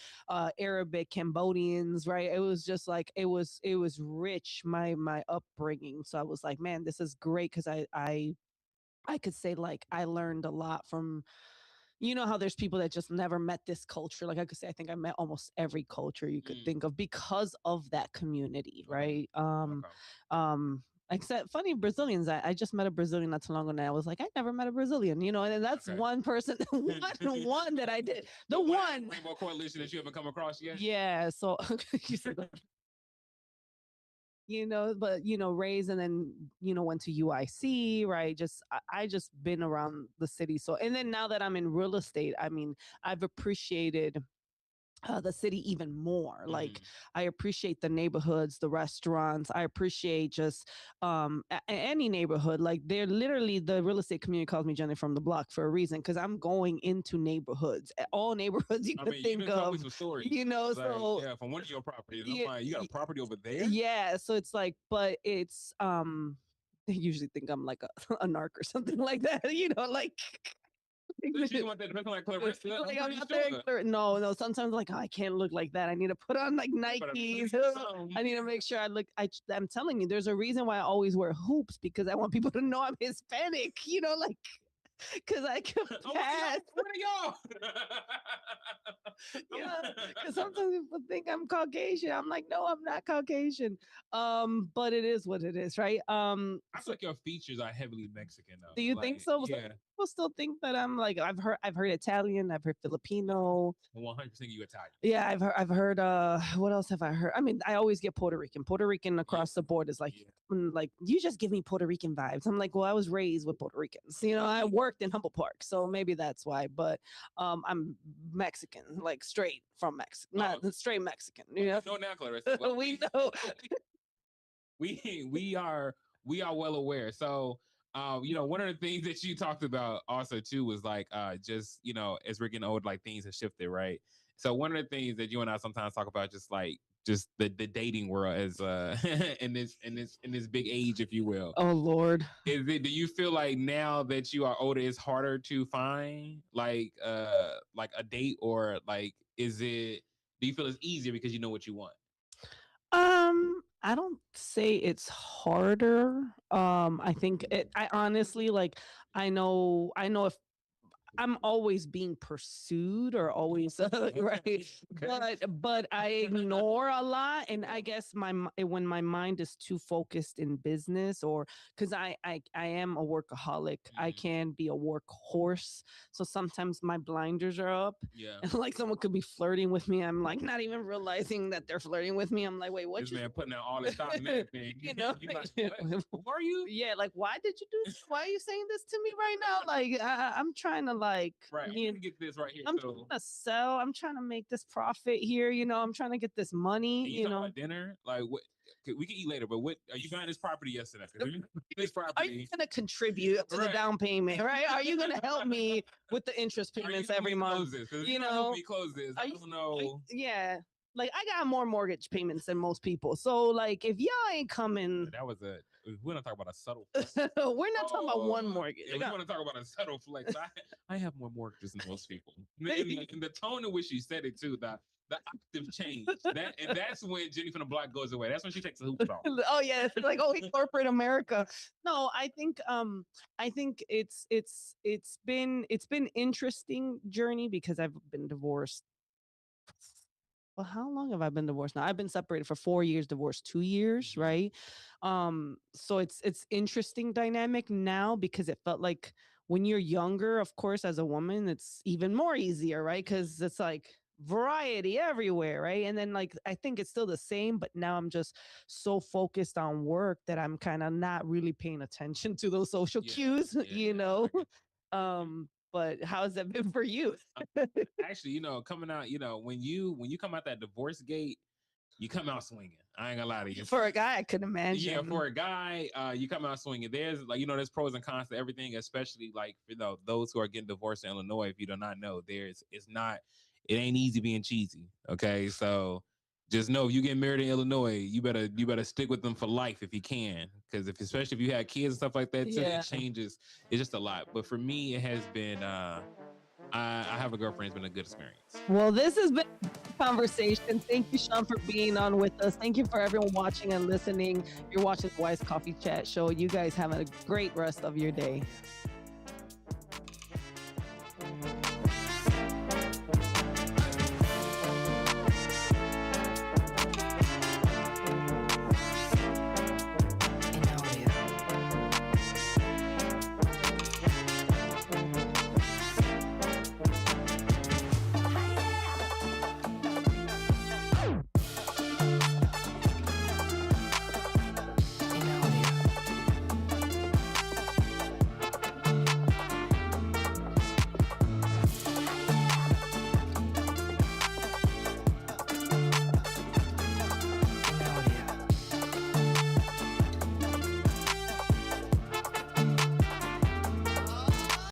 Arabic, Cambodians, right? It was just like it was rich, my upbringing. So I was like, man, this is great, because I could say, like, I learned a lot from. How there's people that just never met this culture. Like I could say, I think I met almost every culture you could think of because of that community, right? Except funny Brazilians. I just met a Brazilian not too long ago, and I was like, I never met a Brazilian, and that's one person, one that I did. The one Rainbow Coalition that you haven't come across yet. Yeah. So you said that. But raised, and then went to UIC, right? I just been around the city. So, and then now that I'm in real estate, I mean, I've appreciated the city even more. Like, I appreciate the neighborhoods, the restaurants. I appreciate just any neighborhood. Like, they're literally, the real estate community calls me Jenny from the block for a reason, because I'm going into neighborhoods, all neighborhoods you could think of. Some stories. So yeah, from one of your properties. I'm like, you got a property over there? Yeah, so it's like, but it's they usually think I'm like a narc or something like that. Like. You want that to look like Clarissa? No. Sometimes like, I can't look like that. I need to put on like Nikes. I need to make sure I look. I'm telling you, there's a reason why I always wear hoops, because I want people to know I'm Hispanic. Like, because I can pass. What are y'all? Because sometimes people think I'm Caucasian. I'm like, no, I'm not Caucasian. But it is what it is, right? I feel like your features are heavily Mexican, though. Do you think so? Yeah. people still think that I'm like, I've heard Italian, I've heard Filipino. 100% you Italian. Yeah, I've heard what else have I heard? I mean, I always get Puerto Rican across the board is like you just give me Puerto Rican vibes. I'm like, well, I was raised with Puerto Ricans. You know, I worked in Humboldt Park, so maybe that's why. But I'm Mexican, like straight from Mexico, not straight Mexican. You know, no, now, Clarissa. Well, we know. we are well aware. So, one of the things that you talked about also too was like, just as we're getting old, like things have shifted, right? So one of the things that you and I sometimes talk about, just the dating world as in this big age, if you will. Oh Lord. Do you feel like now that you are older, it's harder to find like a date, or like do you feel it's easier because you know what you want? I don't say it's harder. I think I honestly I know if I'm always being pursued or always right, but I ignore a lot, and I guess when my mind is too focused in business, or because I am a workaholic, I can be a workhorse, so sometimes my blinders are up, and like someone could be flirting with me, I'm like not even realizing that they're flirting with me. I'm like, wait, what? This man putting out all this time and everything. You know, like, who are you? Yeah, like why did you do this? Why are you saying this to me right now? Like I'm trying to right. I'm trying to get this right here. I'm trying to sell. I'm trying to make this profit here. You know, I'm trying to get this money. You know, about dinner. Like what? We can eat later, but what are you buying this property yesterday? This property. Are you going to contribute to the down payment? Right? Are you going to help me with the interest payments every month? You know, me close this. I don't know. Yeah. Like I got more mortgage payments than most people. So like if y'all ain't coming, we're not talking about a subtle flex. We're not talking about one mortgage. Yeah, we want to talk about a subtle flex. I have more mortgages than most people. And the tone in which she said it too, the octave change. And that's when Jenny from the block goes away. That's when she takes the hoops off. Oh yeah, it's like corporate America. No, I think it's been interesting journey because I've been divorced. Well, how long have I been divorced now? I've been separated for 4 years, divorced 2 years, right? So it's interesting dynamic now because it felt like when you're younger, of course, as a woman, it's even more easier, right? Because it's like variety everywhere, right? And then like I think it's still the same, but now I'm just so focused on work that I'm kind of not really paying attention to those social cues, you know. But how's that been for you? Actually, coming out, when you come out that divorce gate, you come out swinging. I ain't gonna lie to you. For a guy, I could imagine. Yeah, for a guy, you come out swinging. There's there's pros and cons to everything, especially like those who are getting divorced in Illinois. If you do not know, it ain't easy being cheesy. Okay, so just know if you get married in Illinois, you better stick with them for life if you can, because especially if you have kids and stuff like that, it changes. It's just a lot. But for me, it has been. I have a girlfriend. It's been a good experience. Well, this has been a conversation. Thank you, Sean, for being on with us. Thank you for everyone watching and listening. You're watching the Wise Coffee Chat Show. You guys have a great rest of your day.